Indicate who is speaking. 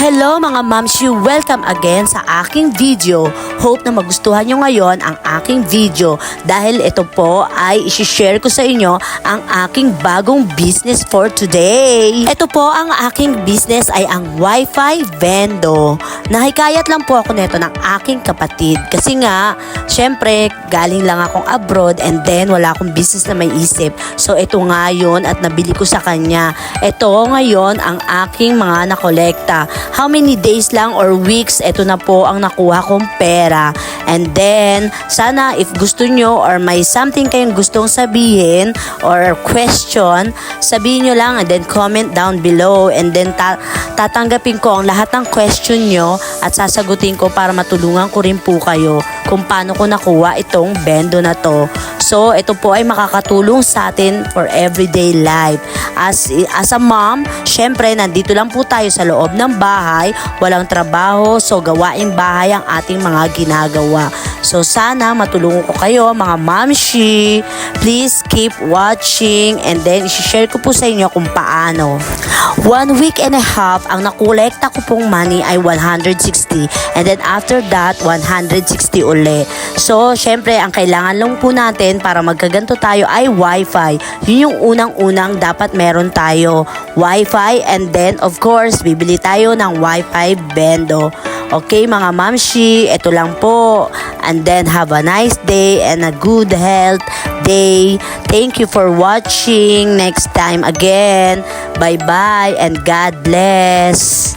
Speaker 1: Hello mga mamshi! Welcome again sa aking video. Hope na magustuhan nyo ngayon ang aking video dahil ito po ay isi-share ko sa inyo ang aking bagong business for today. Ito po ang aking business ay ang Wi-Fi Vendo. Nahikayat lang po ako nito ng aking kapatid kasi nga, syempre, galing lang akong abroad and then wala akong business na may isip. So ito nga yun at nabili ko sa kanya. Ito ngayon ang aking mga nakolekta. How many days lang or weeks, ito na po ang nakuha kong pera. And then, sana if gusto nyo or may something kayong gustong sabihin or question, sabihin nyo lang and then comment down below. And then, tatanggapin ko ang lahat ng question nyo at sasagutin ko para matulungan ko rin po kayo kung paano ko nakuha itong bendo na to. So, ito po ay makakatulong sa atin for everyday life. As a mom, syempre, nandito lang po tayo sa loob ng bahay, walang trabaho, so gawaing bahay ang ating mga ginagawa. So, sana matulungan ko kayo, mga mamshi. Please keep watching and then isi-share ko po sa inyo kung paano. 1 week and a half, ang nakolekta ko pong money ay 160 and then after that, 160 uli. So, syempre, ang kailangan lang po natin para magkaganto tayo ay Wi-Fi. Yun yung unang-unang dapat meron tayo. Wi-Fi and then, of course, bibili tayo ng Wi-Fi Vendo. Okay, mga mamshi, ito lang po. And then, have a nice day and a good health day. Thank you for watching. Next time again. Bye-bye and God bless.